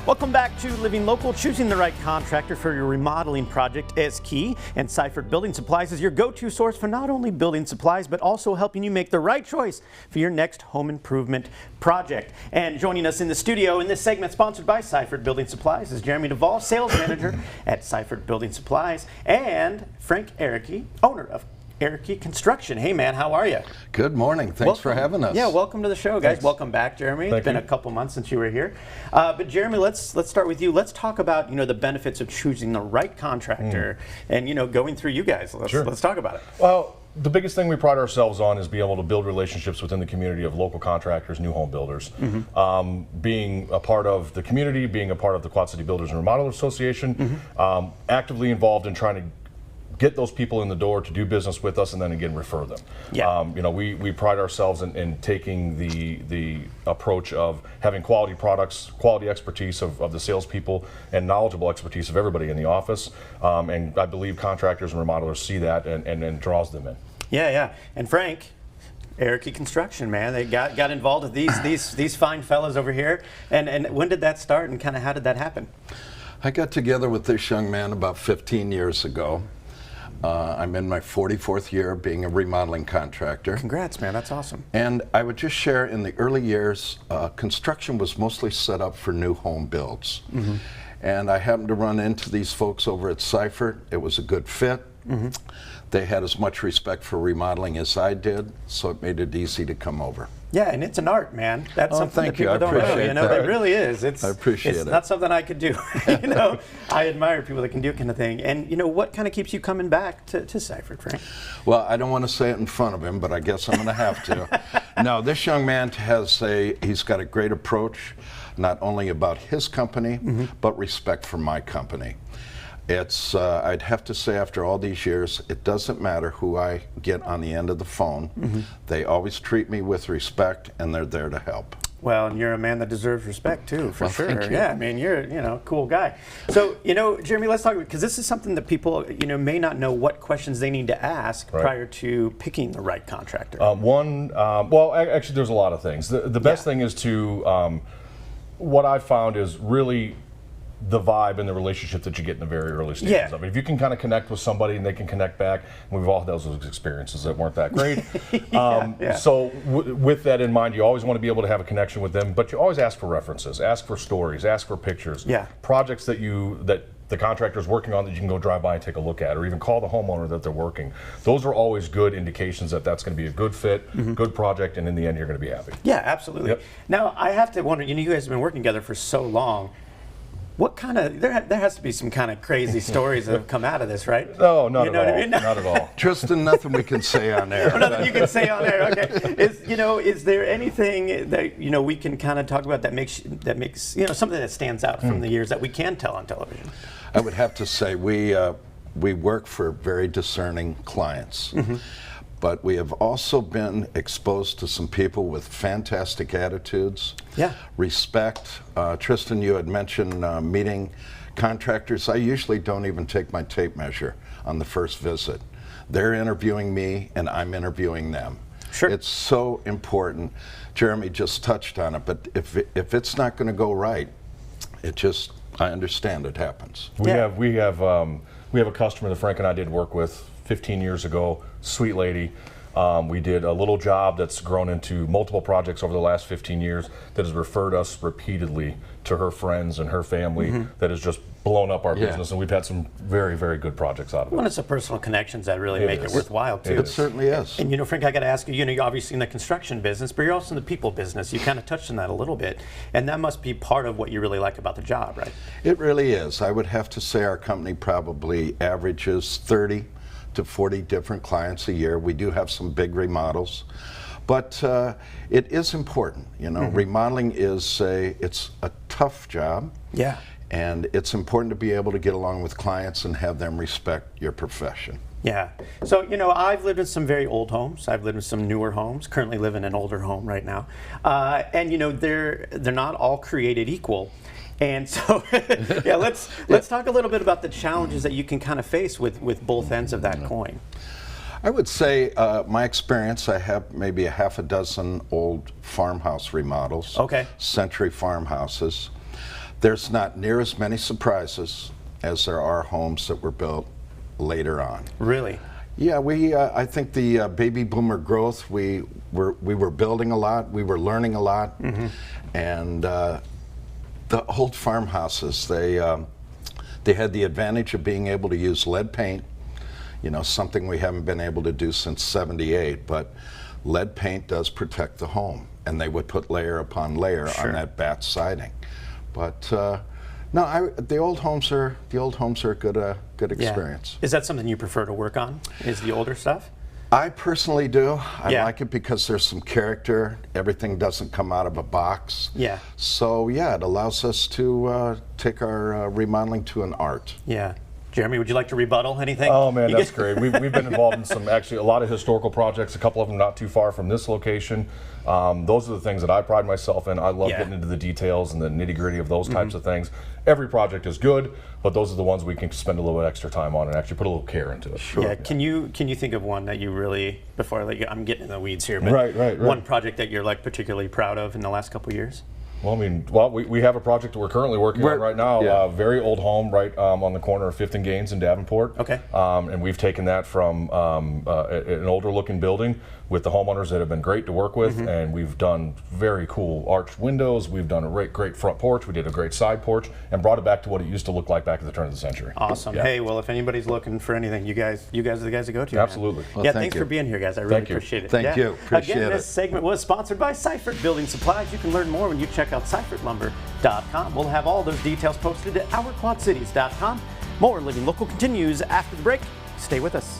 Welcome back to Living Local. Choosing the right contractor for your remodeling project is key, and Seiffert Building Supplies is your go-to source for not only building supplies, but also helping you make the right choice for your next home improvement project. And joining us in the studio in this segment, sponsored by Seiffert Building Supplies, is Jeremy Duvall, sales manager at Seiffert Building Supplies, and Frank Ericke, owner of Ericke Construction. Hey man, how are you? Good morning. Thanks for having us. Yeah, welcome to the show, guys. Thanks. Welcome back, Jeremy. It's been a couple months since you were here. But Jeremy, let's start with you. Let's talk about the benefits of choosing the right contractor and going through you guys. Let's talk about it. Well, the biggest thing we pride ourselves on is being able to build relationships within the community of local contractors, new home builders. Being a part of the community, being a part of the Quad City Builders and Remodelers Association, actively involved in trying to get those people in the door to do business with us, and then again refer them. Yeah. We pride ourselves in taking the approach of having quality products, quality expertise of the salespeople, and knowledgeable expertise of everybody in the office. And I believe contractors and remodelers see that and draws them in. Yeah. And Frank, Ericke Construction, man, they got involved with these fine fellows over here. And when did that start, and kind of how did that happen? I got together with this young man about 15 years ago. I'm in my 44th year of being a remodeling contractor. Congrats, man, that's awesome. And I would just share, in the early years, construction was mostly set up for new home builds. And I happened to run into these folks over at Seiffert. It was a good fit. They had as much respect for remodeling as I did, so it made it easy to come over. Yeah, and it's an art, man. That's something that people don't know. It really is. I appreciate it. It's not something I could do. I admire people that can do that kind of thing. And what kind of keeps you coming back to Seiffert, Frank? Well, I don't want to say it in front of him, but I guess I'm going to have to. No, this young man he's got a great approach, not only about his company, but respect for my company. It's, I'd have to say, after all these years, it doesn't matter who I get on the end of the phone. They always treat me with respect, and they're there to help. Well, and you're a man that deserves respect too, for sure. Thank you. Yeah, I mean, you're a cool guy. So, Jeremy, let's talk, because this is something that people, may not know what questions they need to ask prior to picking the right contractor. Well, actually, there's a lot of things. The best thing is to, what I've found is really the vibe and the relationship that you get in the very early stages of it. If you can kind of connect with somebody and they can connect back, and we've all had those experiences that weren't that great. So with that in mind, you always want to be able to have a connection with them, but you always ask for references, ask for stories, ask for pictures, projects that the contractor is working on that you can go drive by and take a look at, or even call the homeowner that they're working. Those are always good indications that that's going to be a good fit, good project, and in the end you're going to be happy. Yeah, absolutely. Yep. Now, I have to wonder, you guys have been working together for so long. What kind of, there has to be some kind of crazy stories that have come out of this, right? No, not at all. What I mean? Not at all. Tristan, nothing we can say on air. Nothing you can say on air, okay. Is there anything that, we can kind of talk about that makes something that stands out from the years that we can tell on television? I would have to say we work for very discerning clients. But we have also been exposed to some people with fantastic attitudes, respect. Tristan, you had mentioned meeting contractors. I usually don't even take my tape measure on the first visit. They're interviewing me and I'm interviewing them. Sure. It's so important. Jeremy just touched on it, but if it's not going to go right, I understand it happens. We have a customer that Frank and I did work with 15 years ago, sweet lady. We did a little job that's grown into multiple projects over the last 15 years that has referred us repeatedly to her friends and her family that has just blown up our business, and we've had some very, very good projects out of it. Well, it's the personal connections that really make it worthwhile too. It certainly is. And Frank, I got to ask you, you're obviously in the construction business, but you're also in the people business. You kind of touched on that a little bit, and that must be part of what you really like about the job, right? It really is. I would have to say our company probably averages 30 to 40 different clients a year. We do have some big remodels, but it is important. Remodeling it's a tough job. Yeah. And it's important to be able to get along with clients and have them respect your profession. Yeah. So, I've lived in some very old homes. I've lived in some newer homes. Currently live in an older home right now. And they're not all created equal. And so, let's talk a little bit about the challenges that you can kind of face with both ends of that coin. I would say my experience, I have maybe a half a dozen old farmhouse remodels, century farmhouses. there's not near as many surprises as there are homes that were built later on. Really? Yeah, I think the baby boomer growth, we were building a lot, we were learning a lot, and the old farmhouses, they had the advantage of being able to use lead paint, something we haven't been able to do since '78, but lead paint does protect the home, and they would put layer upon layer on that batt siding. But no, the old homes are a good experience. Yeah. Is that something you prefer to work on? Is the older stuff? I personally do. I like it because there's some character. Everything doesn't come out of a box. Yeah. So yeah, it allows us to take our remodeling to an art. Yeah. Jeremy, would you like to rebuttal anything? Oh man, that's great. We've been involved in a lot of historical projects, a couple of them not too far from this location. Those are the things that I pride myself in. I love getting into the details and the nitty-gritty of those types of things. Every project is good, but those are the ones we can spend a little bit extra time on and actually put a little care into it. Sure. Yeah. Can you think of one that you really, before I let you, I'm getting in the weeds here, but right. one project that you're particularly proud of in the last couple of years? Well, we have a project that we're currently working on right now. Very old home right on the corner of 5th and Gaines in Davenport. Okay. And we've taken that from an older looking building with the homeowners that have been great to work with, and we've done very cool arched windows. We've done a great front porch. We did a great side porch and brought it back to what it used to look like back at the turn of the century. Awesome. Yeah. Hey, well, if anybody's looking for anything, you guys are the guys to go to. Absolutely. Well, yeah, thanks for being here, guys. I really appreciate it. Thank you. Appreciate Again, it. this segment was sponsored by Seiffert Building Supplies. You can learn more when you check out SeiffertLumber.com. We'll have all those details posted at OurQuadCities.com. More Living Local continues after the break. Stay with us.